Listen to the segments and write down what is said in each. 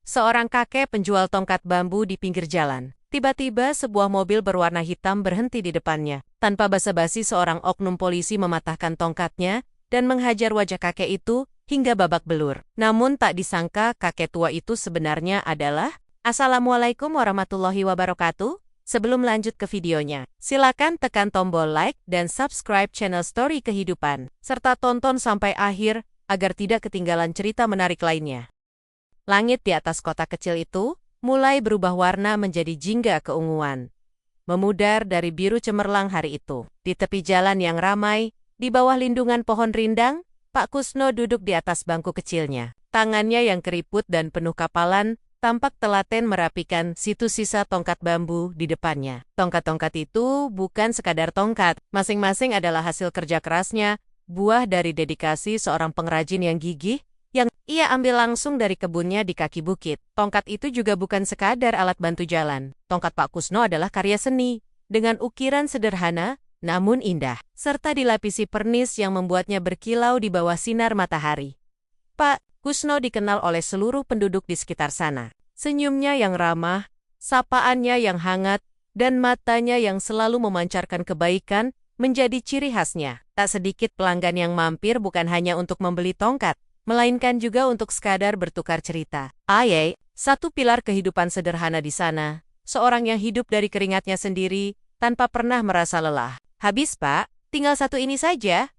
Seorang kakek penjual tongkat bambu di pinggir jalan. Tiba-tiba sebuah mobil berwarna hitam berhenti di depannya. Tanpa basa-basi seorang oknum polisi mematahkan tongkatnya dan menghajar wajah kakek itu hingga babak belur. Namun tak disangka kakek tua itu sebenarnya adalah Assalamualaikum warahmatullahi wabarakatuh. Sebelum lanjut ke videonya, silakan tekan tombol like dan subscribe channel Story Kehidupan, serta tonton sampai akhir agar tidak ketinggalan cerita menarik lainnya. Langit di atas kota kecil itu mulai berubah warna menjadi jingga keunguan. Memudar dari biru cemerlang hari itu. Di tepi jalan yang ramai, di bawah lindungan pohon rindang, Pak Kusno duduk di atas bangku kecilnya. Tangannya yang keriput dan penuh kapalan tampak telaten merapikan situ sisa tongkat bambu di depannya. Tongkat-tongkat itu bukan sekadar tongkat, masing-masing adalah hasil kerja kerasnya, buah dari dedikasi seorang pengrajin yang gigih, yang ia ambil langsung dari kebunnya di kaki bukit. Tongkat itu juga bukan sekadar alat bantu jalan. Tongkat Pak Kusno adalah karya seni, dengan ukiran sederhana, namun indah, serta dilapisi pernis yang membuatnya berkilau di bawah sinar matahari. Pak Kusno dikenal oleh seluruh penduduk di sekitar sana. Senyumnya yang ramah, sapaannya yang hangat, dan matanya yang selalu memancarkan kebaikan menjadi ciri khasnya. Tak sedikit pelanggan yang mampir bukan hanya untuk membeli tongkat, melainkan juga untuk sekadar bertukar cerita. Aye, satu pilar kehidupan sederhana di sana, seorang yang hidup dari keringatnya sendiri, tanpa pernah merasa lelah. Habis Pak, tinggal satu ini saja,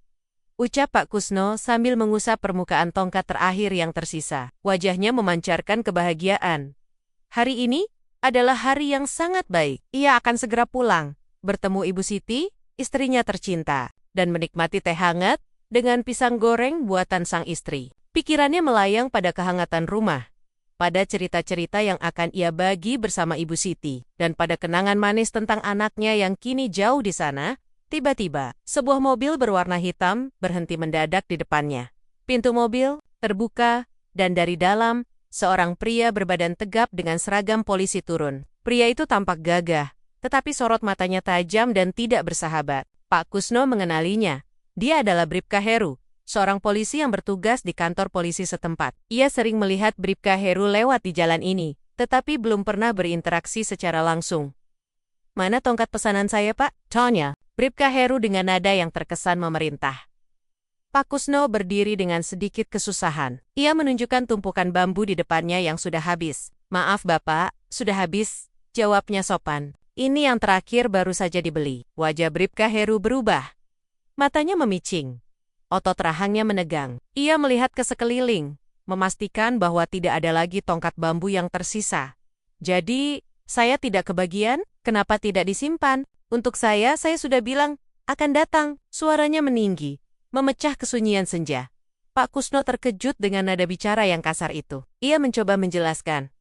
ucap Pak Kusno sambil mengusap permukaan tongkat terakhir yang tersisa. Wajahnya memancarkan kebahagiaan. Hari ini adalah hari yang sangat baik. Ia akan segera pulang, bertemu Ibu Siti, istrinya tercinta, dan menikmati teh hangat dengan pisang goreng buatan sang istri. Pikirannya melayang pada kehangatan rumah, pada cerita-cerita yang akan ia bagi bersama Ibu Siti, dan pada kenangan manis tentang anaknya yang kini jauh di sana. Tiba-tiba, sebuah mobil berwarna hitam berhenti mendadak di depannya. Pintu mobil terbuka, dan dari dalam, seorang pria berbadan tegap dengan seragam polisi turun. Pria itu tampak gagah, tetapi sorot matanya tajam dan tidak bersahabat. Pak Kusno mengenalinya. Dia adalah Bribka Heru, seorang polisi yang bertugas di kantor polisi setempat. Ia sering melihat Bribka Heru lewat di jalan ini, tetapi belum pernah berinteraksi secara langsung. Mana tongkat pesanan saya, Pak? Tanya Bribka Heru dengan nada yang terkesan memerintah. Pak Kusno berdiri dengan sedikit kesusahan. Ia menunjukkan tumpukan bambu di depannya yang sudah habis. Maaf Bapak, sudah habis, jawabnya sopan. Ini yang terakhir baru saja dibeli. Wajah Bribka Heru berubah. Matanya memicing. Otot rahangnya menegang. Ia melihat ke sekeliling, memastikan bahwa tidak ada lagi tongkat bambu yang tersisa. Jadi, saya tidak kebagian? Kenapa tidak disimpan? Untuk saya sudah bilang, akan datang. Suaranya meninggi, memecah kesunyian senja. Pak Kusno terkejut dengan nada bicara yang kasar itu. Ia mencoba menjelaskan.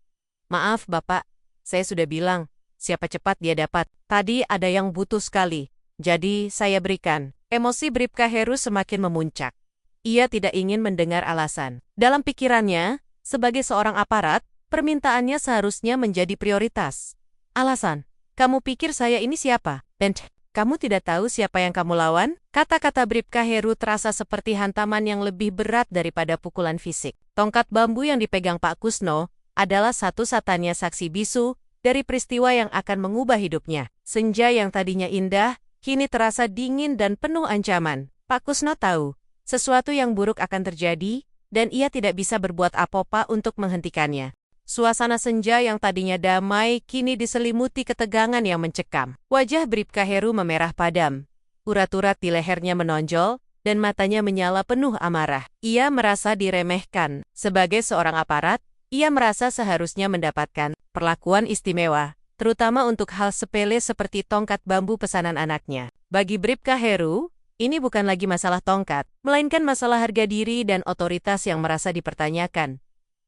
Maaf Bapak, saya sudah bilang, siapa cepat dia dapat. Tadi ada yang butuh sekali, jadi saya berikan. Emosi Bribka Heru semakin memuncak. Ia tidak ingin mendengar alasan. Dalam pikirannya, sebagai seorang aparat, permintaannya seharusnya menjadi prioritas. Alasan? Kamu pikir saya ini siapa? Dan kamu tidak tahu siapa yang kamu lawan? Kata-kata Bribka Heru terasa seperti hantaman yang lebih berat daripada pukulan fisik. Tongkat bambu yang dipegang Pak Kusno adalah satu-satunya saksi bisu dari peristiwa yang akan mengubah hidupnya. Senja yang tadinya indah, kini terasa dingin dan penuh ancaman. Pak Kusno tahu, sesuatu yang buruk akan terjadi, dan ia tidak bisa berbuat apa-apa untuk menghentikannya. Suasana senja yang tadinya damai kini diselimuti ketegangan yang mencekam. Wajah Bribka Heru memerah padam. Urat-urat di lehernya menonjol, dan matanya menyala penuh amarah. Ia merasa diremehkan. Sebagai seorang aparat, ia merasa seharusnya mendapatkan perlakuan istimewa, terutama untuk hal sepele seperti tongkat bambu pesanan anaknya. Bagi Bribka Heru, ini bukan lagi masalah tongkat, melainkan masalah harga diri dan otoritas yang merasa dipertanyakan.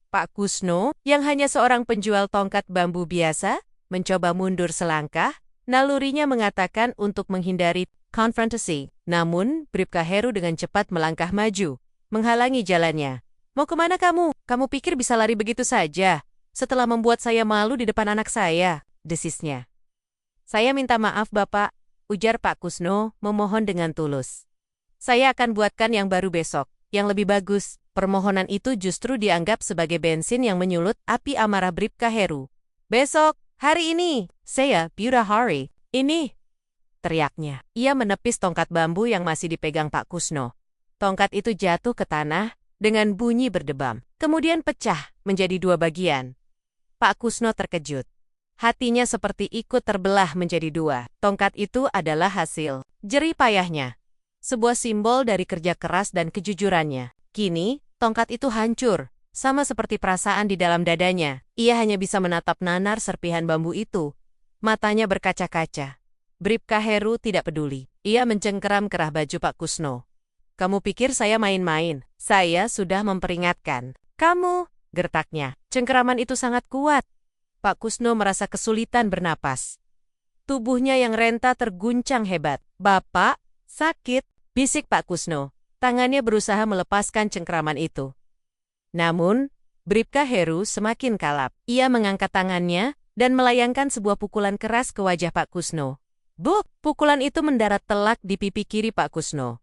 Pak Kusno, yang hanya seorang penjual tongkat bambu biasa, mencoba mundur selangkah, nalurinya mengatakan untuk menghindari konfrontasi. Namun, Bribka Heru dengan cepat melangkah maju, menghalangi jalannya. Mau kemana kamu? Kamu pikir bisa lari begitu saja? Setelah membuat saya malu di depan anak saya, desisnya. Saya minta maaf Bapak, ujar Pak Kusno, memohon dengan tulus. Saya akan buatkan yang baru besok, yang lebih bagus. Permohonan itu justru dianggap sebagai bensin yang menyulut api amarah Bribka Heru. "Besok, hari ini, saya Buta Hari, ini," teriaknya. Ia menepis tongkat bambu yang masih dipegang Pak Kusno. Tongkat itu jatuh ke tanah dengan bunyi berdebam, kemudian pecah menjadi 2 bagian. Pak Kusno terkejut. Hatinya seperti ikut terbelah menjadi 2. Tongkat itu adalah hasil jerih payahnya. Sebuah simbol dari kerja keras dan kejujurannya. Kini, tongkat itu hancur, sama seperti perasaan di dalam dadanya. Ia hanya bisa menatap nanar serpihan bambu itu. Matanya berkaca-kaca. Bribka Heru tidak peduli. Ia mencengkeram kerah baju Pak Kusno. "Kamu pikir saya main-main? Saya sudah memperingatkan. Kamu," gertaknya. Cengkeraman itu sangat kuat. Pak Kusno merasa kesulitan bernapas. Tubuhnya yang renta terguncang hebat. "Bapak, sakit," bisik Pak Kusno. Tangannya berusaha melepaskan cengkeraman itu. Namun, Bribka Heru semakin kalap. Ia mengangkat tangannya dan melayangkan sebuah pukulan keras ke wajah Pak Kusno. Buk! Pukulan itu mendarat telak di pipi kiri Pak Kusno.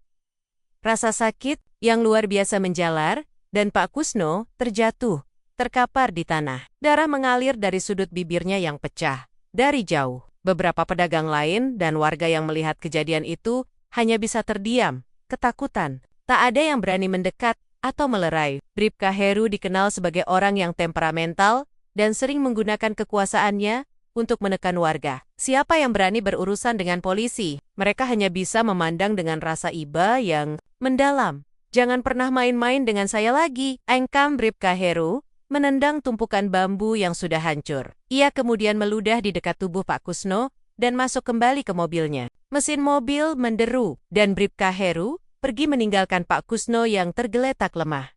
Rasa sakit yang luar biasa menjalar, dan Pak Kusno terjatuh, terkapar di tanah. Darah mengalir dari sudut bibirnya yang pecah. Dari jauh, beberapa pedagang lain dan warga yang melihat kejadian itu hanya bisa terdiam, ketakutan. Tak ada yang berani mendekat atau melerai. Bribka Heru dikenal sebagai orang yang temperamental dan sering menggunakan kekuasaannya untuk menekan warga. Siapa yang berani berurusan dengan polisi? Mereka hanya bisa memandang dengan rasa iba yang mendalam. "Jangan pernah main-main dengan saya lagi," engkam Bribka Heru, menendang tumpukan bambu yang sudah hancur. Ia kemudian meludah di dekat tubuh Pak Kusno dan masuk kembali ke mobilnya. Mesin mobil menderu, dan Bribka Heru pergi meninggalkan Pak Kusno yang tergeletak lemah.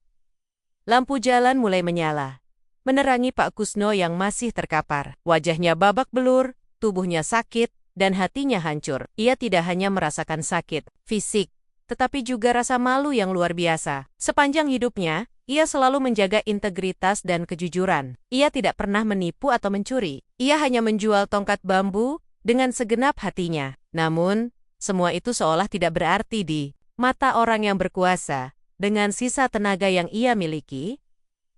Lampu jalan mulai menyala, menerangi Pak Kusno yang masih terkapar. Wajahnya babak belur, tubuhnya sakit, dan hatinya hancur. Ia tidak hanya merasakan sakit fisik, tetapi juga rasa malu yang luar biasa. Sepanjang hidupnya, ia selalu menjaga integritas dan kejujuran. Ia tidak pernah menipu atau mencuri. Ia hanya menjual tongkat bambu dengan segenap hatinya. Namun, semua itu seolah tidak berarti di mata orang yang berkuasa. Dengan sisa tenaga yang ia miliki,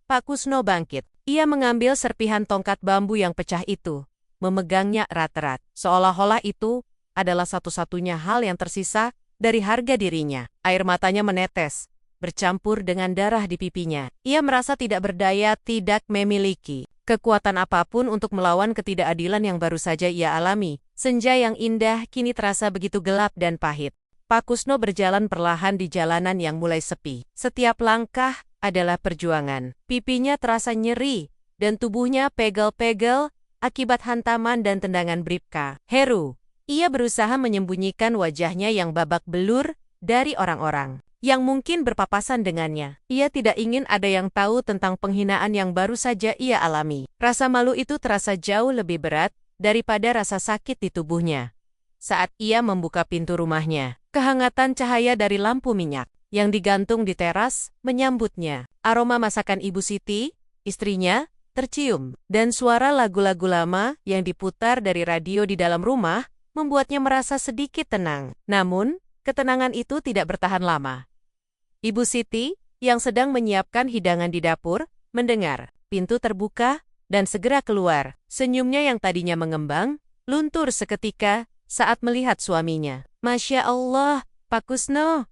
Pak Kusno bangkit. Ia mengambil serpihan tongkat bambu yang pecah itu, memegangnya erat-erat, seolah-olah itu adalah satu-satunya hal yang tersisa dari harga dirinya. Air matanya menetes, bercampur dengan darah di pipinya. Ia merasa tidak berdaya, tidak memiliki kekuatan apapun untuk melawan ketidakadilan yang baru saja ia alami. Senja yang indah kini terasa begitu gelap dan pahit. Pak Kusno berjalan perlahan di jalanan yang mulai sepi. Setiap langkah adalah perjuangan. Pipinya terasa nyeri, dan tubuhnya pegel-pegel akibat hantaman dan tendangan Bribka Heru. Ia berusaha menyembunyikan wajahnya yang babak belur dari orang-orang yang mungkin berpapasan dengannya. Ia tidak ingin ada yang tahu tentang penghinaan yang baru saja ia alami. Rasa malu itu terasa jauh lebih berat daripada rasa sakit di tubuhnya. Saat ia membuka pintu rumahnya, kehangatan cahaya dari lampu minyak yang digantung di teras menyambutnya. Aroma masakan Ibu Siti, istrinya, tercium, dan suara lagu-lagu lama yang diputar dari radio di dalam rumah membuatnya merasa sedikit tenang. Namun, ketenangan itu tidak bertahan lama. Ibu Siti, yang sedang menyiapkan hidangan di dapur, mendengar pintu terbuka dan segera keluar. Senyumnya yang tadinya mengembang, luntur seketika saat melihat suaminya. "Masya Allah, Pak Kusno.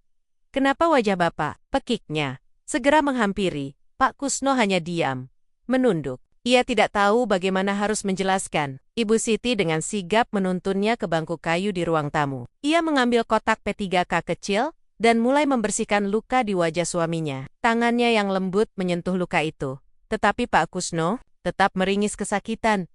Kenapa wajah Bapak?" pekiknya. Segera menghampiri, Pak Kusno hanya diam, menunduk. Ia tidak tahu bagaimana harus menjelaskan. Ibu Siti dengan sigap menuntunnya ke bangku kayu di ruang tamu. Ia mengambil kotak P3K kecil dan mulai membersihkan luka di wajah suaminya. Tangannya yang lembut menyentuh luka itu. Tetapi Pak Kusno tetap meringis kesakitan.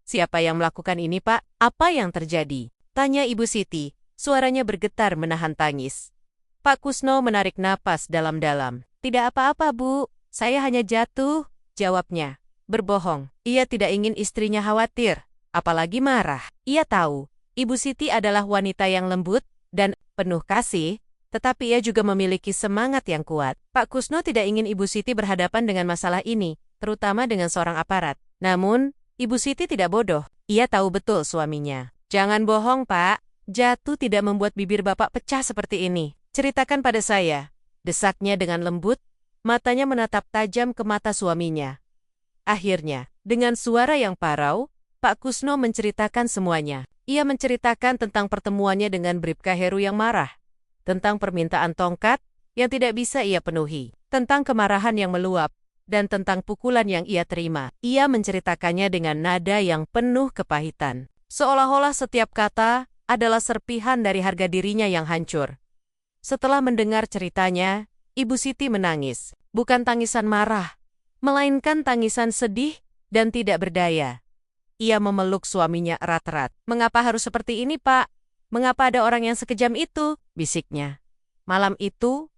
"Siapa yang melakukan ini, Pak? Apa yang terjadi?" tanya Ibu Siti. Suaranya bergetar menahan tangis. Pak Kusno menarik napas dalam-dalam. "Tidak apa-apa, Bu. Saya hanya jatuh," jawabnya. Berbohong. Ia tidak ingin istrinya khawatir, apalagi marah. Ia tahu, Ibu Siti adalah wanita yang lembut dan penuh kasih, tetapi ia juga memiliki semangat yang kuat. Pak Kusno tidak ingin Ibu Siti berhadapan dengan masalah ini, terutama dengan seorang aparat. Namun, Ibu Siti tidak bodoh. Ia tahu betul suaminya. "Jangan bohong, Pak. Jatuh tidak membuat bibir Bapak pecah seperti ini. Ceritakan pada saya," desaknya dengan lembut, Matanya menatap tajam ke mata suaminya. Akhirnya, dengan suara yang parau, Pak Kusno menceritakan semuanya. Ia menceritakan tentang pertemuannya dengan Bribka Heru yang marah, tentang permintaan tongkat yang tidak bisa ia penuhi, tentang kemarahan yang meluap, dan tentang pukulan yang ia terima. Ia menceritakannya dengan nada yang penuh kepahitan. Seolah-olah setiap kata adalah serpihan dari harga dirinya yang hancur. Setelah mendengar ceritanya, Ibu Siti menangis. Bukan tangisan marah, melainkan tangisan sedih dan tidak berdaya. Ia memeluk suaminya erat-erat. "Mengapa harus seperti ini, Pak? Mengapa ada orang yang sekejam itu?" bisiknya. Malam itu,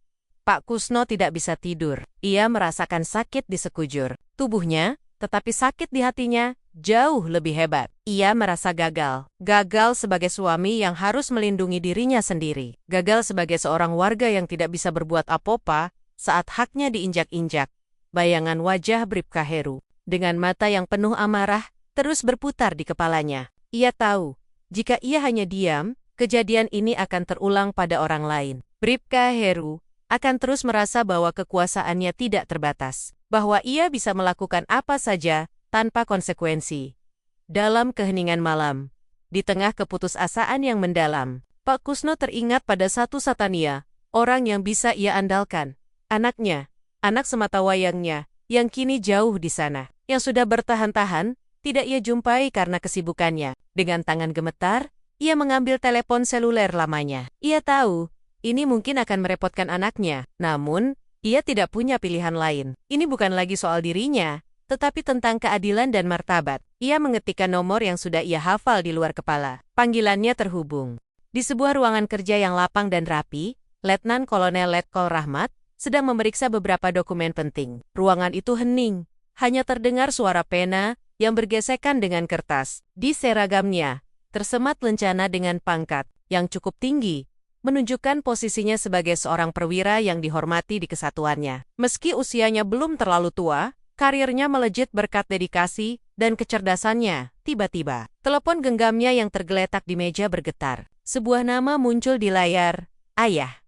Pak Kusno tidak bisa tidur. Ia merasakan sakit di sekujur tubuhnya, tetapi sakit di hatinya jauh lebih hebat. Ia merasa gagal. Gagal sebagai suami yang harus melindungi dirinya sendiri. Gagal sebagai seorang warga yang tidak bisa berbuat apa-apa saat haknya diinjak-injak. Bayangan wajah Bribka Heru dengan mata yang penuh amarah terus berputar di kepalanya. Ia tahu, jika ia hanya diam, kejadian ini akan terulang pada orang lain. Bribka Heru akan terus merasa bahwa kekuasaannya tidak terbatas, bahwa ia bisa melakukan apa saja tanpa konsekuensi. Dalam keheningan malam, di tengah keputusasaan yang mendalam, Pak Kusno teringat pada satu Satania, orang yang bisa ia andalkan. Anaknya, anak sematawayangnya, yang kini jauh di sana, yang sudah bertahan-tahan, tidak ia jumpai karena kesibukannya. Dengan tangan gemetar, ia mengambil telepon seluler lamanya. Ia tahu, ini mungkin akan merepotkan anaknya. Namun, ia tidak punya pilihan lain. Ini bukan lagi soal dirinya, tetapi tentang keadilan dan martabat. Ia mengetikkan nomor yang sudah ia hafal di luar kepala. Panggilannya terhubung. Di sebuah ruangan kerja yang lapang dan rapi, Letnan Kolonel Letkol Rahmat sedang memeriksa beberapa dokumen penting. Ruangan itu hening. Hanya terdengar suara pena yang bergesekan dengan kertas. Di seragamnya, tersemat lencana dengan pangkat yang cukup tinggi, menunjukkan posisinya sebagai seorang perwira yang dihormati di kesatuannya. Meski usianya belum terlalu tua, karirnya melejit berkat dedikasi dan kecerdasannya. Tiba-tiba, telepon genggamnya yang tergeletak di meja bergetar. Sebuah nama muncul di layar, "Ayah."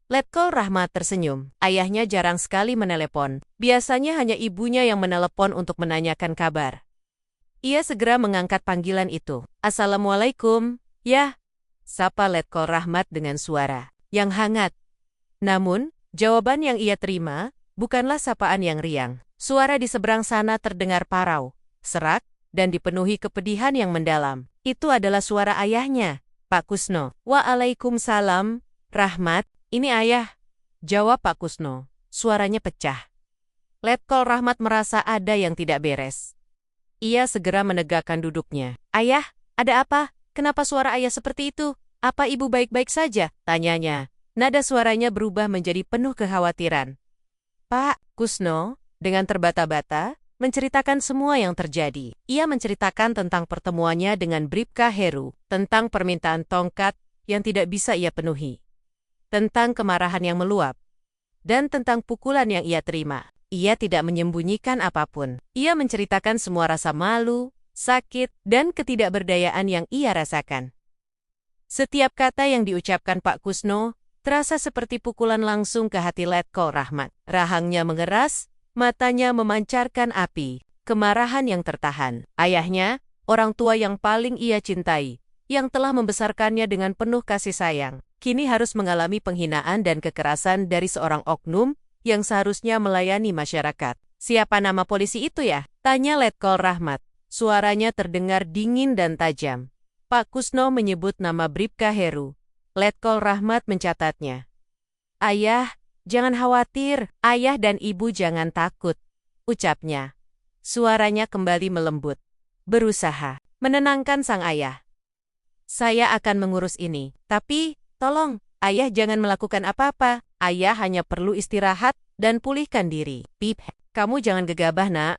Letkol Rahmat tersenyum. Ayahnya jarang sekali menelepon. Biasanya hanya ibunya yang menelepon untuk menanyakan kabar. Ia segera mengangkat panggilan itu. "Assalamualaikum." "Ya," sapa Letkol Rahmat dengan suara yang hangat. Namun, jawaban yang ia terima bukanlah sapaan yang riang. Suara di seberang sana terdengar parau, serak, dan dipenuhi kepedihan yang mendalam. Itu adalah suara ayahnya, Pak Kusno. "Waalaikumsalam, Rahmat. Ini ayah," jawab Pak Kusno. Suaranya pecah. Letkol Rahmat merasa ada yang tidak beres. Ia segera menegakkan duduknya. "Ayah, ada apa? Kenapa suara ayah seperti itu? Apa ibu baik-baik saja?" tanyanya. Nada suaranya berubah menjadi penuh kekhawatiran. Pak Kusno, dengan terbata-bata, menceritakan semua yang terjadi. Ia menceritakan tentang pertemuannya dengan Bribka Heru, tentang permintaan tongkat yang tidak bisa ia penuhi, tentang kemarahan yang meluap, dan tentang pukulan yang ia terima. Ia tidak menyembunyikan apapun. Ia menceritakan semua rasa malu, sakit, dan ketidakberdayaan yang ia rasakan. Setiap kata yang diucapkan Pak Kusno terasa seperti pukulan langsung ke hati Letkol Rahmat. Rahangnya mengeras, matanya memancarkan api, kemarahan yang tertahan. Ayahnya, orang tua yang paling ia cintai, yang telah membesarkannya dengan penuh kasih sayang, kini harus mengalami penghinaan dan kekerasan dari seorang oknum yang seharusnya melayani masyarakat. "Siapa nama polisi itu ya?" tanya Letkol Rahmat. Suaranya terdengar dingin dan tajam. Pak Kusno menyebut nama Bribka Heru. Letkol Rahmat mencatatnya. "Ayah, jangan khawatir. Ayah dan ibu jangan takut," ucapnya. Suaranya kembali melembut. Berusaha menenangkan sang ayah. "Saya akan mengurus ini. Tapi, tolong, ayah jangan melakukan apa-apa. Ayah hanya perlu istirahat dan pulihkan diri." "Pip, kamu jangan gegabah, Nak,"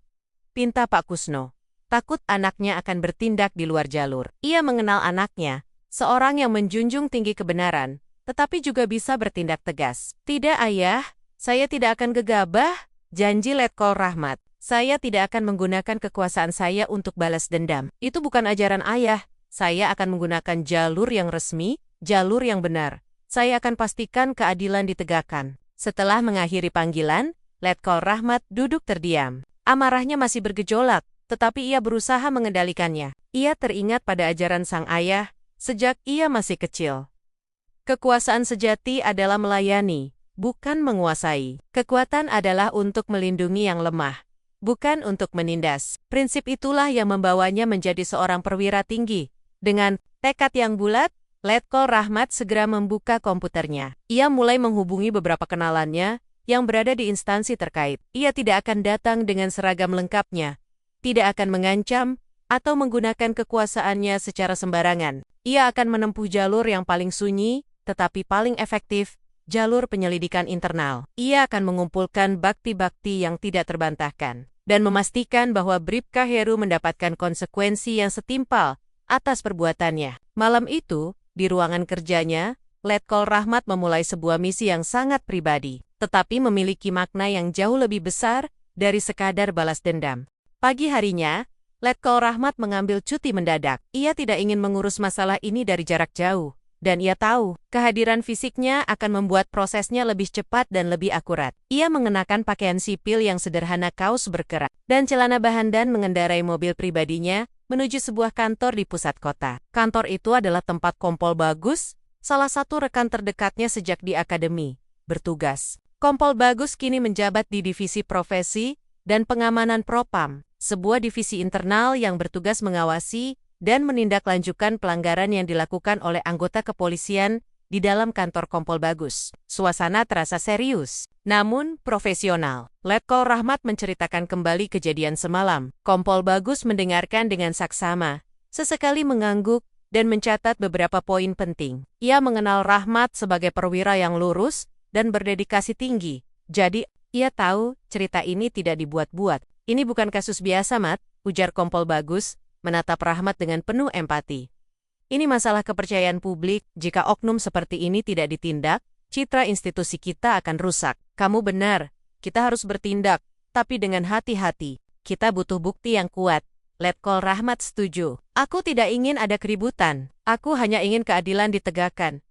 pinta Pak Kusno. Takut anaknya akan bertindak di luar jalur. Ia mengenal anaknya, seorang yang menjunjung tinggi kebenaran, tetapi juga bisa bertindak tegas. "Tidak, Ayah, saya tidak akan gegabah," janji Letkol Rahmat. "Saya tidak akan menggunakan kekuasaan saya untuk balas dendam. Itu bukan ajaran ayah. Saya akan menggunakan jalur yang resmi, jalur yang benar. Saya akan pastikan keadilan ditegakkan." Setelah mengakhiri panggilan, Letkol Rahmat duduk terdiam. Amarahnya masih bergejolak, tetapi ia berusaha mengendalikannya. Ia teringat pada ajaran sang ayah sejak ia masih kecil. Kekuasaan sejati adalah melayani, bukan menguasai. Kekuatan adalah untuk melindungi yang lemah, bukan untuk menindas. Prinsip itulah yang membawanya menjadi seorang perwira tinggi. Dengan tekad yang bulat, Letkol Rahmat segera membuka komputernya. Ia mulai menghubungi beberapa kenalannya yang berada di instansi terkait. Ia tidak akan datang dengan seragam lengkapnya, tidak akan mengancam atau menggunakan kekuasaannya secara sembarangan. Ia akan menempuh jalur yang paling sunyi, tetapi paling efektif, jalur penyelidikan internal. Ia akan mengumpulkan bakti-bakti yang tidak terbantahkan, dan memastikan bahwa Bribka Heru mendapatkan konsekuensi yang setimpal atas perbuatannya. Malam itu, di ruangan kerjanya, Letkol Rahmat memulai sebuah misi yang sangat pribadi, tetapi memiliki makna yang jauh lebih besar dari sekadar balas dendam. Pagi harinya, Letkol Rahmat mengambil cuti mendadak. Ia tidak ingin mengurus masalah ini dari jarak jauh, dan ia tahu kehadiran fisiknya akan membuat prosesnya lebih cepat dan lebih akurat. Ia mengenakan pakaian sipil yang sederhana, kaos berkerak, dan celana bahan, dan mengendarai mobil pribadinya menuju sebuah kantor di pusat kota. Kantor itu adalah tempat Kompol Bagus, salah satu rekan terdekatnya sejak di akademi, bertugas. Kompol Bagus kini menjabat di Divisi Profesi dan Pengamanan Propam, sebuah divisi internal yang bertugas mengawasi dan menindaklanjutkan pelanggaran yang dilakukan oleh anggota kepolisian di dalam kantor Kompol Bagus. Suasana terasa serius, namun profesional. Letkol Rahmat menceritakan kembali kejadian semalam. Kompol Bagus mendengarkan dengan saksama, sesekali mengangguk, dan mencatat beberapa poin penting. Ia mengenal Rahmat sebagai perwira yang lurus dan berdedikasi tinggi. Jadi, ia tahu cerita ini tidak dibuat-buat. Ini bukan kasus biasa, Mat, ujar Kompol Bagus, menatap Rahmat dengan penuh empati. Ini masalah kepercayaan publik. Jika oknum seperti ini tidak ditindak, citra institusi kita akan rusak. Kamu benar, kita harus bertindak, tapi dengan hati-hati. Kita butuh bukti yang kuat. Letkol Rahmat setuju. Aku tidak ingin ada keributan. Aku hanya ingin keadilan ditegakkan,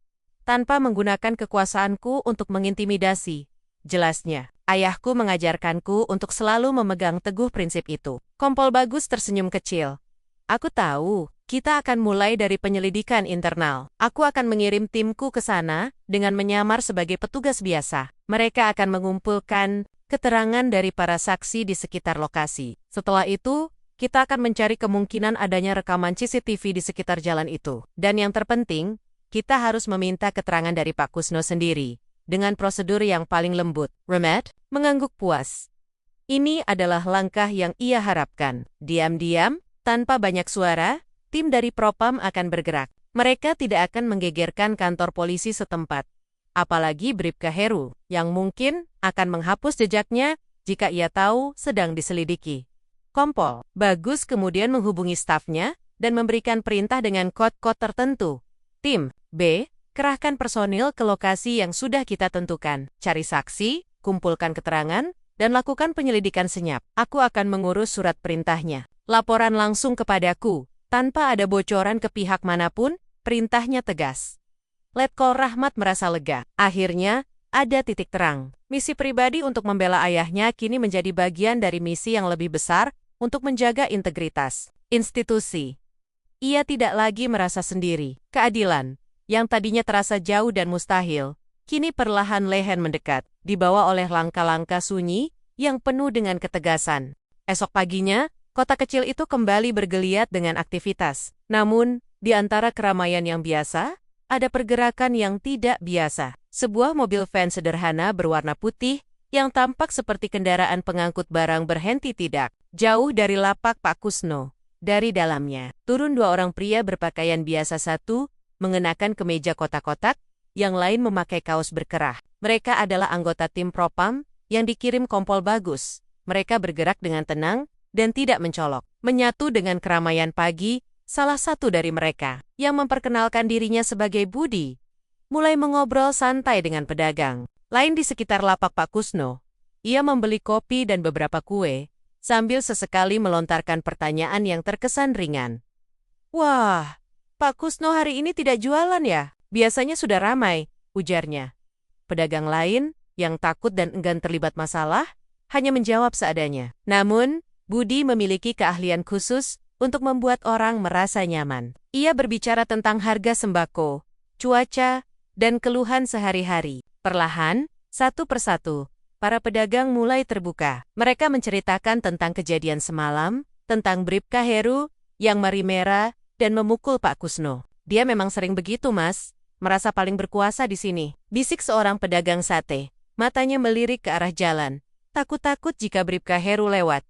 tanpa menggunakan kekuasaanku untuk mengintimidasi. Jelasnya, ayahku mengajarkanku untuk selalu memegang teguh prinsip itu. Kompol Bagus tersenyum kecil. Aku tahu, kita akan mulai dari penyelidikan internal. Aku akan mengirim timku ke sana dengan menyamar sebagai petugas biasa. Mereka akan mengumpulkan keterangan dari para saksi di sekitar lokasi. Setelah itu, kita akan mencari kemungkinan adanya rekaman CCTV di sekitar jalan itu. Dan yang terpenting, kita harus meminta keterangan dari Pak Kusno sendiri, dengan prosedur yang paling lembut. Rahmat mengangguk puas. Ini adalah langkah yang ia harapkan. Diam-diam, tanpa banyak suara, tim dari Propam akan bergerak. Mereka tidak akan menggegerkan kantor polisi setempat, apalagi Bribka Heru, yang mungkin akan menghapus jejaknya jika ia tahu sedang diselidiki. Kompol Bagus kemudian menghubungi stafnya dan memberikan perintah dengan kode-kode tertentu. Tim B, kerahkan personil ke lokasi yang sudah kita tentukan. Cari saksi, kumpulkan keterangan, dan lakukan penyelidikan senyap. Aku akan mengurus surat perintahnya. Laporan langsung kepadaku, tanpa ada bocoran ke pihak manapun. Perintahnya tegas. Letkol Rahmat merasa lega. Akhirnya, ada titik terang. Misi pribadi untuk membela ayahnya kini menjadi bagian dari misi yang lebih besar untuk menjaga integritas institusi. Ia tidak lagi merasa sendiri. Keadilan, yang tadinya terasa jauh dan mustahil, kini perlahan lehen mendekat, dibawa oleh langkah-langkah sunyi yang penuh dengan ketegasan. Esok paginya, kota kecil itu kembali bergeliat dengan aktivitas. Namun, di antara keramaian yang biasa, ada pergerakan yang tidak biasa. Sebuah mobil van sederhana berwarna putih yang tampak seperti kendaraan pengangkut barang berhenti tidak jauh dari lapak Pak Kusno. Dari dalamnya, turun dua orang pria berpakaian biasa, satu mengenakan kemeja kotak-kotak, yang lain memakai kaos berkerah. Mereka adalah anggota tim Propam yang dikirim Kompol Bagus. Mereka bergerak dengan tenang dan tidak mencolok. Menyatu dengan keramaian pagi, salah satu dari mereka, yang memperkenalkan dirinya sebagai Budi, mulai mengobrol santai dengan pedagang lain di sekitar lapak Pak Kusno. Ia membeli kopi dan beberapa kue, sambil sesekali melontarkan pertanyaan yang terkesan ringan. Wah, Pak Kusno hari ini tidak jualan ya? Biasanya sudah ramai, ujarnya. Pedagang lain, yang takut dan enggan terlibat masalah, hanya menjawab seadanya. Namun, Budi memiliki keahlian khusus untuk membuat orang merasa nyaman. Ia berbicara tentang harga sembako, cuaca, dan keluhan sehari-hari. Perlahan, satu persatu, para pedagang mulai terbuka. Mereka menceritakan tentang kejadian semalam, tentang Bribka Heru yang merimera dan memukul Pak Kusno. Dia memang sering begitu, Mas. Merasa paling berkuasa di sini. Bisik seorang pedagang sate. Matanya melirik ke arah jalan. Takut-takut jika Bribka Heru lewat.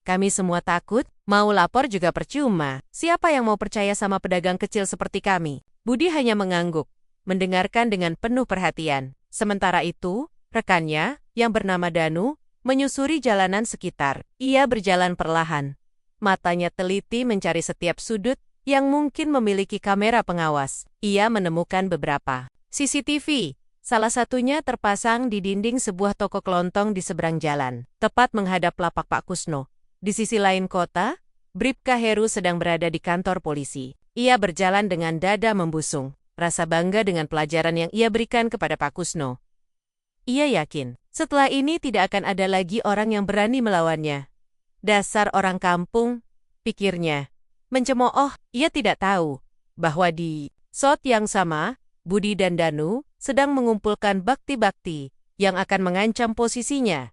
Kami semua takut, mau lapor juga percuma. Siapa yang mau percaya sama pedagang kecil seperti kami? Budi hanya mengangguk, mendengarkan dengan penuh perhatian. Sementara itu, rekannya, yang bernama Danu, menyusuri jalanan sekitar. Ia berjalan perlahan. Matanya teliti mencari setiap sudut yang mungkin memiliki kamera pengawas. Ia menemukan beberapa CCTV. Salah satunya terpasang di dinding sebuah toko kelontong di seberang jalan, tepat menghadap lapak Pak Kusno. Di sisi lain kota, Bribka Heru sedang berada di kantor polisi. Ia berjalan dengan dada membusung, rasa bangga dengan pelajaran yang ia berikan kepada Pak Kusno. Ia yakin, setelah ini tidak akan ada lagi orang yang berani melawannya. Dasar orang kampung, pikirnya. Mencemooh, ia tidak tahu bahwa di shot yang sama, Budi dan Danu sedang mengumpulkan bakti-bakti yang akan mengancam posisinya.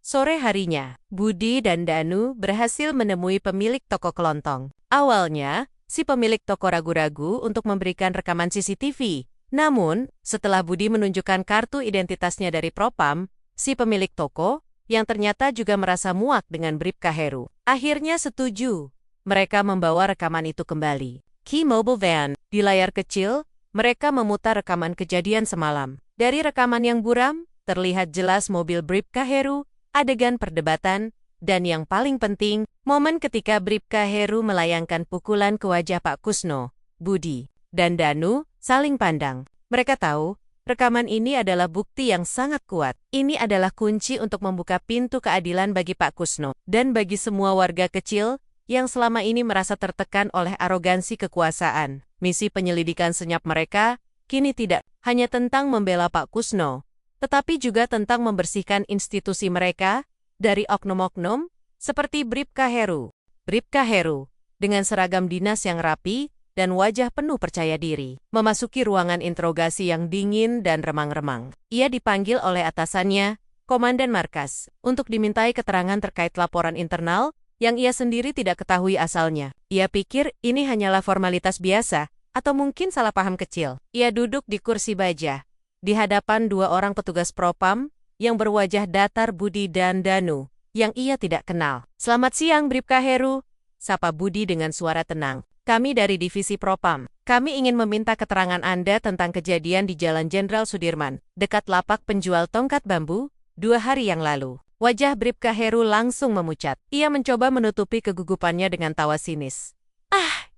Sore harinya, Budi dan Danu berhasil menemui pemilik toko kelontong. Awalnya, si pemilik toko ragu-ragu untuk memberikan rekaman CCTV. Namun, setelah Budi menunjukkan kartu identitasnya dari Propam, si pemilik toko, yang ternyata juga merasa muak dengan Bribka Heru, akhirnya setuju. Mereka membawa rekaman itu kembali. Key Mobile Van. Di layar kecil, mereka memutar rekaman kejadian semalam. Dari rekaman yang buram, terlihat jelas mobil Bribka Heru, adegan perdebatan, dan yang paling penting, momen ketika Bribka Heru melayangkan pukulan ke wajah Pak Kusno. Budi dan Danu saling pandang. Mereka tahu, rekaman ini adalah bukti yang sangat kuat. Ini adalah kunci untuk membuka pintu keadilan bagi Pak Kusno dan bagi semua warga kecil yang selama ini merasa tertekan oleh arogansi kekuasaan. Misi penyelidikan senyap mereka kini tidak hanya tentang membela Pak Kusno, tetapi juga tentang membersihkan institusi mereka dari oknum-oknum seperti Bribka Heru. Bribka Heru, dengan seragam dinas yang rapi dan wajah penuh percaya diri, memasuki ruangan interogasi yang dingin dan remang-remang. Ia dipanggil oleh atasannya, Komandan Markas, untuk dimintai keterangan terkait laporan internal yang ia sendiri tidak ketahui asalnya. Ia pikir ini hanyalah formalitas biasa, atau mungkin salah paham kecil. Ia duduk di kursi baja, di hadapan dua orang petugas Propam, yang berwajah datar Budi dan Danu, yang ia tidak kenal. Selamat siang Bribka Heru, sapa Budi dengan suara tenang. Kami dari Divisi Propam. Kami ingin meminta keterangan Anda tentang kejadian di Jalan Jenderal Sudirman, dekat lapak penjual tongkat bambu, 2 hari yang lalu. Wajah Bribka Heru langsung memucat. Ia mencoba menutupi kegugupannya dengan tawa sinis.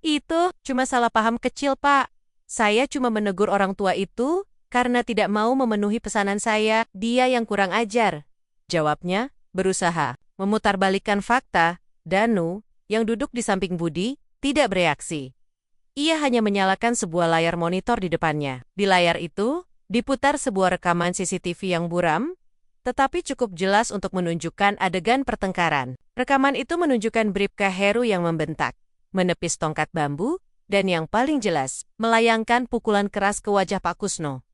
Itu cuma salah paham kecil, Pak. Saya cuma menegur orang tua itu karena tidak mau memenuhi pesanan saya. Dia yang kurang ajar. Jawabnya, berusaha memutarbalikkan fakta. Danu, yang duduk di samping Budi, tidak bereaksi. Ia hanya menyalakan sebuah layar monitor di depannya. Di layar itu, diputar sebuah rekaman CCTV yang buram, tetapi cukup jelas untuk menunjukkan adegan pertengkaran. Rekaman itu menunjukkan Bribka Heru yang membentak, menepis tongkat bambu, dan yang paling jelas, melayangkan pukulan keras ke wajah Pak Kusno.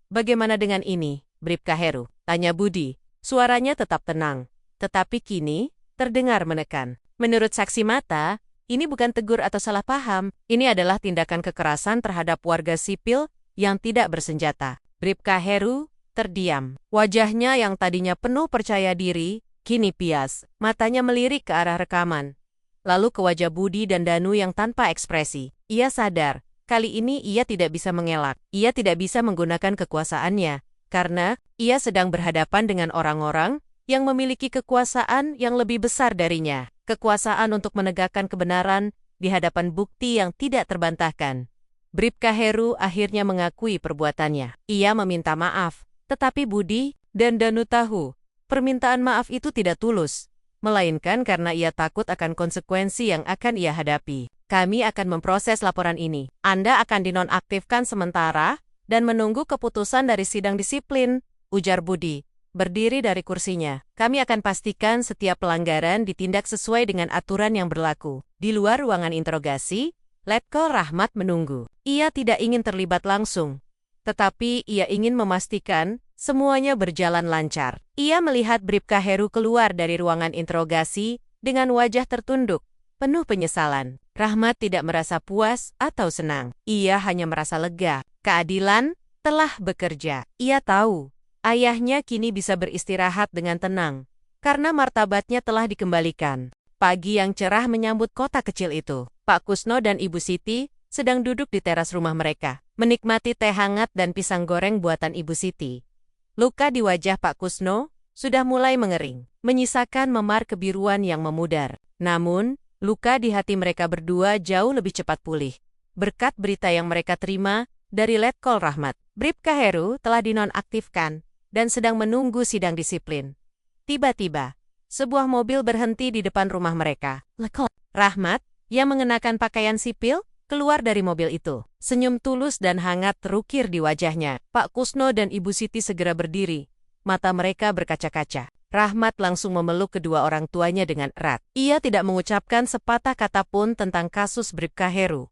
Bagaimana dengan ini, Bribka Heru? Tanya Budi. Suaranya tetap tenang, tetapi kini terdengar menekan. Menurut saksi mata, ini bukan tegur atau salah paham. Ini adalah tindakan kekerasan terhadap warga sipil yang tidak bersenjata. Bribka Heru terdiam. Wajahnya yang tadinya penuh percaya diri, kini pias. Matanya melirik ke arah rekaman. Lalu ke wajah Budi dan Danu yang tanpa ekspresi. Ia sadar, kali ini ia tidak bisa mengelak. Ia tidak bisa menggunakan kekuasaannya, karena ia sedang berhadapan dengan orang-orang yang memiliki kekuasaan yang lebih besar darinya. Kekuasaan untuk menegakkan kebenaran di hadapan bukti yang tidak terbantahkan. Bribka Heru akhirnya mengakui perbuatannya. Ia meminta maaf. Tetapi Budi dan Danu tahu, permintaan maaf itu tidak tulus, melainkan karena ia takut akan konsekuensi yang akan ia hadapi. Kami akan memproses laporan ini. Anda akan dinonaktifkan sementara dan menunggu keputusan dari sidang disiplin, ujar Budi. berdiri dari kursinya. Kami akan pastikan setiap pelanggaran ditindak sesuai dengan aturan yang berlaku. Di luar ruangan interogasi, Letkol Rahmat menunggu. Ia tidak ingin terlibat langsung, tetapi ia ingin memastikan semuanya berjalan lancar. Ia melihat Bribka Heru keluar dari ruangan interogasi dengan wajah tertunduk, penuh penyesalan. Rahmat tidak merasa puas atau senang. Ia hanya merasa lega. Keadilan telah bekerja. Ia tahu ayahnya kini bisa beristirahat dengan tenang karena martabatnya telah dikembalikan. Pagi yang cerah menyambut kota kecil itu. Pak Kusno dan Ibu Siti sedang duduk di teras rumah mereka, menikmati teh hangat dan pisang goreng buatan Ibu Siti. Luka di wajah Pak Kusno sudah mulai mengering, menyisakan memar kebiruan yang memudar. Namun, luka di hati mereka berdua jauh lebih cepat pulih, berkat berita yang mereka terima dari Letkol Rahmat. Bribka Heru telah dinonaktifkan dan sedang menunggu sidang disiplin. Tiba-tiba, sebuah mobil berhenti di depan rumah mereka. Letkol Rahmat, yang mengenakan pakaian sipil, keluar dari mobil itu. Senyum tulus dan hangat terukir di wajahnya. Pak Kusno dan Ibu Siti segera berdiri. Mata mereka berkaca-kaca. Rahmat langsung memeluk kedua orang tuanya dengan erat. Ia tidak mengucapkan sepatah kata pun tentang kasus Bribka Heru.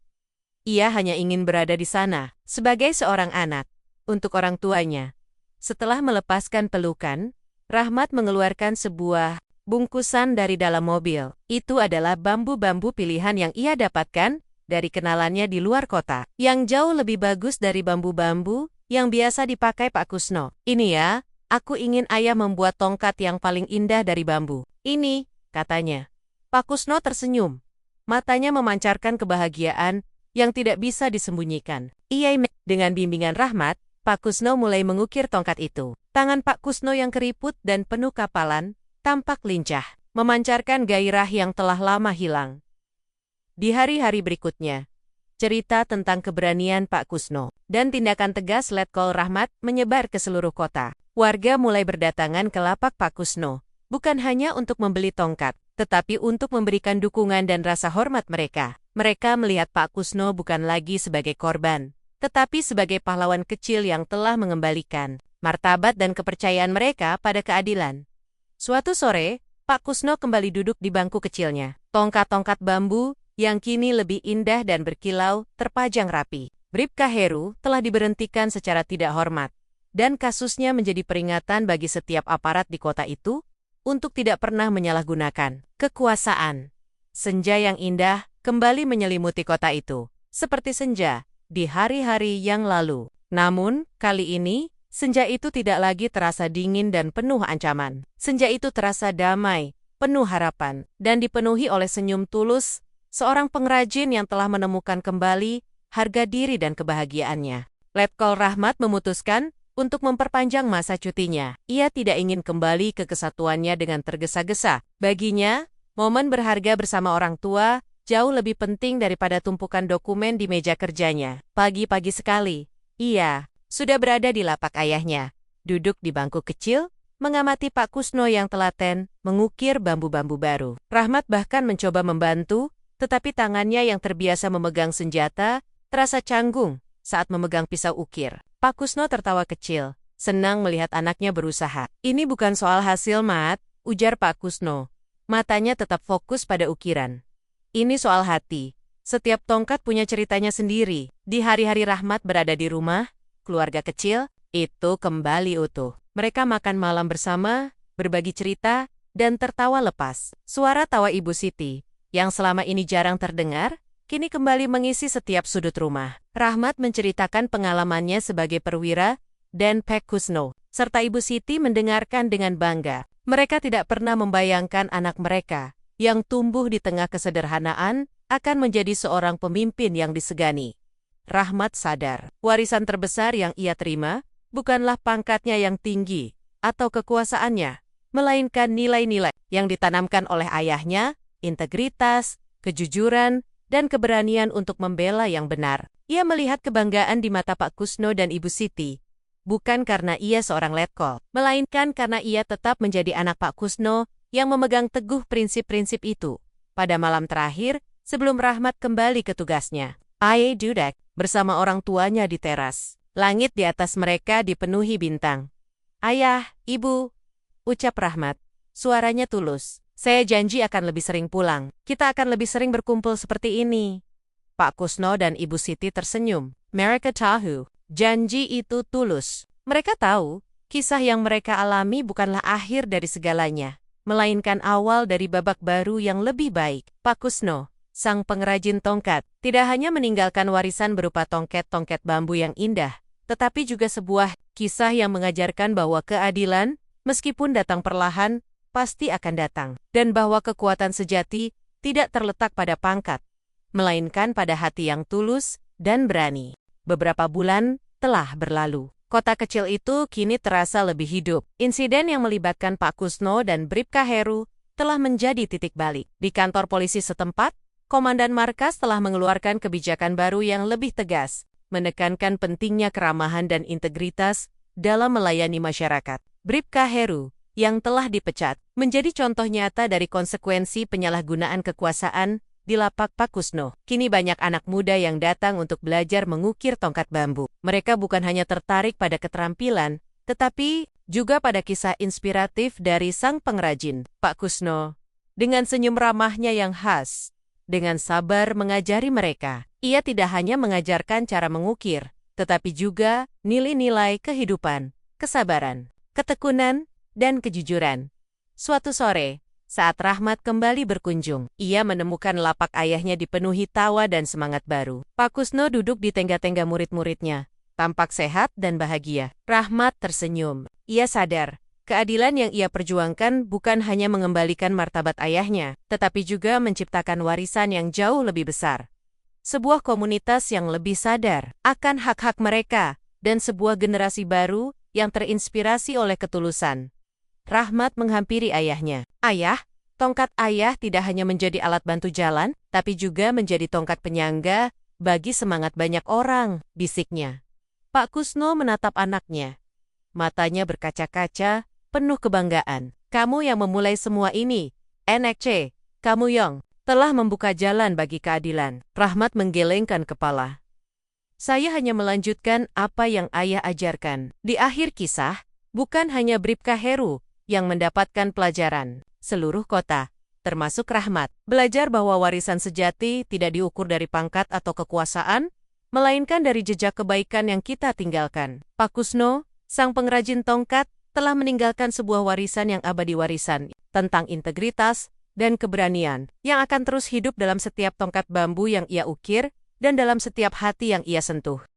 Ia hanya ingin berada di sana, sebagai seorang anak, untuk orang tuanya. Setelah melepaskan pelukan, Rahmat mengeluarkan sebuah bungkusan dari dalam mobil. Itu adalah bambu-bambu pilihan yang ia dapatkan dari kenalannya di luar kota, yang jauh lebih bagus dari bambu-bambu yang biasa dipakai Pak Kusno. Ini ya, aku ingin ayah membuat tongkat yang paling indah dari bambu. Ini, katanya. Pak Kusno tersenyum. Matanya memancarkan kebahagiaan yang tidak bisa disembunyikan. Dengan bimbingan Rahmat, Pak Kusno mulai mengukir tongkat itu. Tangan Pak Kusno yang keriput dan penuh kapalan tampak lincah, memancarkan gairah yang telah lama hilang. Di hari-hari berikutnya, cerita tentang keberanian Pak Kusno dan tindakan tegas Letkol Rahmat menyebar ke seluruh kota. Warga mulai berdatangan ke lapak Pak Kusno, bukan hanya untuk membeli tongkat, tetapi untuk memberikan dukungan dan rasa hormat mereka. Mereka melihat Pak Kusno bukan lagi sebagai korban, tetapi sebagai pahlawan kecil yang telah mengembalikan martabat dan kepercayaan mereka pada keadilan. Suatu sore, Pak Kusno kembali duduk di bangku kecilnya. Tongkat-tongkat bambu yang kini lebih indah dan berkilau terpajang rapi. Bribka Heru telah diberhentikan secara tidak hormat, dan kasusnya menjadi peringatan bagi setiap aparat di kota itu untuk tidak pernah menyalahgunakan kekuasaan. Senja yang indah kembali menyelimuti kota itu, seperti senja di hari-hari yang lalu. Namun, kali ini, senja itu tidak lagi terasa dingin dan penuh ancaman. Senja itu terasa damai, penuh harapan, dan dipenuhi oleh senyum tulus seorang pengrajin yang telah menemukan kembali harga diri dan kebahagiaannya. Letkol Rahmat memutuskan untuk memperpanjang masa cutinya. Ia tidak ingin kembali ke kesatuannya dengan tergesa-gesa. Baginya, momen berharga bersama orang tua jauh lebih penting daripada tumpukan dokumen di meja kerjanya. Pagi-pagi sekali, ia sudah berada di lapak ayahnya, duduk di bangku kecil, mengamati Pak Kusno yang telaten mengukir bambu-bambu baru. Rahmat bahkan mencoba membantu, tetapi tangannya yang terbiasa memegang senjata terasa canggung saat memegang pisau ukir. Pak Kusno tertawa kecil, senang melihat anaknya berusaha. Ini bukan soal hasil, Mat, ujar Pak Kusno. Matanya tetap fokus pada ukiran. Ini soal hati. Setiap tongkat punya ceritanya sendiri. Di hari-hari Rahmat berada di rumah, keluarga kecil itu kembali utuh. Mereka makan malam bersama, berbagi cerita, dan tertawa lepas. Suara tawa Ibu Siti, yang selama ini jarang terdengar, kini kembali mengisi setiap sudut rumah. Rahmat menceritakan pengalamannya sebagai perwira dan Pak Kusno, serta Ibu Siti mendengarkan dengan bangga. Mereka tidak pernah membayangkan anak mereka, yang tumbuh di tengah kesederhanaan, akan menjadi seorang pemimpin yang disegani. Rahmat sadar, warisan terbesar yang ia terima bukanlah pangkatnya yang tinggi atau kekuasaannya, melainkan nilai-nilai yang ditanamkan oleh ayahnya, integritas, kejujuran, dan keberanian untuk membela yang benar. Ia melihat kebanggaan di mata Pak Kusno dan Ibu Siti, bukan karena ia seorang letkol, melainkan karena ia tetap menjadi anak Pak Kusno yang memegang teguh prinsip-prinsip itu. Pada malam terakhir, sebelum Rahmat kembali ke tugasnya, Ayah duduk bersama orang tuanya di teras. Langit di atas mereka dipenuhi bintang. Ayah, Ibu, ucap Rahmat. Suaranya tulus. Saya janji akan lebih sering pulang. Kita akan lebih sering berkumpul seperti ini. Pak Kusno dan Ibu Siti tersenyum. Mereka tahu, janji itu tulus. Mereka tahu, kisah yang mereka alami bukanlah akhir dari segalanya, melainkan awal dari babak baru yang lebih baik. Pak Kusno, sang pengrajin tongkat, tidak hanya meninggalkan warisan berupa tongket-tongket bambu yang indah, tetapi juga sebuah kisah yang mengajarkan bahwa keadilan, meskipun datang perlahan, pasti akan datang. Dan bahwa kekuatan sejati tidak terletak pada pangkat, melainkan pada hati yang tulus dan berani. Beberapa bulan telah berlalu. Kota kecil itu kini terasa lebih hidup. Insiden yang melibatkan Pak Kusno dan Bribka Heru telah menjadi titik balik. Di kantor polisi setempat, Komandan Markas telah mengeluarkan kebijakan baru yang lebih tegas, menekankan pentingnya keramahan dan integritas dalam melayani masyarakat. Bribka Heru, yang telah dipecat, menjadi contoh nyata dari konsekuensi penyalahgunaan kekuasaan di lapak Pak Kusno. Kini banyak anak muda yang datang untuk belajar mengukir tongkat bambu. Mereka bukan hanya tertarik pada keterampilan, tetapi juga pada kisah inspiratif dari sang pengrajin. Pak Kusno, dengan senyum ramahnya yang khas, dengan sabar mengajari mereka. Ia tidak hanya mengajarkan cara mengukir, tetapi juga nilai-nilai kehidupan, kesabaran, ketekunan, dan kejujuran. Suatu sore, saat Rahmat kembali berkunjung, ia menemukan lapak ayahnya dipenuhi tawa dan semangat baru. Pak Kusno duduk di tengga-tengga murid-muridnya, tampak sehat dan bahagia. Rahmat tersenyum. Ia sadar, keadilan yang ia perjuangkan bukan hanya mengembalikan martabat ayahnya, tetapi juga menciptakan warisan yang jauh lebih besar. Sebuah komunitas yang lebih sadar akan hak-hak mereka, dan sebuah generasi baru yang terinspirasi oleh ketulusan. Rahmat menghampiri ayahnya. Ayah, tongkat ayah tidak hanya menjadi alat bantu jalan, tapi juga menjadi tongkat penyangga bagi semangat banyak orang, bisiknya. Pak Kusno menatap anaknya. Matanya berkaca-kaca, penuh kebanggaan. Kamu yang memulai semua ini, NXC, kamu Yong, telah membuka jalan bagi keadilan. Rahmat menggelengkan kepala. Saya hanya melanjutkan apa yang ayah ajarkan. Di akhir kisah, bukan hanya Bribka Heru yang mendapatkan pelajaran. Seluruh kota, termasuk Rahmat, belajar bahwa warisan sejati tidak diukur dari pangkat atau kekuasaan, melainkan dari jejak kebaikan yang kita tinggalkan. Pak Kusno, sang pengrajin tongkat, telah meninggalkan sebuah warisan yang abadi, warisan tentang integritas dan keberanian, yang akan terus hidup dalam setiap tongkat bambu yang ia ukir dan dalam setiap hati yang ia sentuh.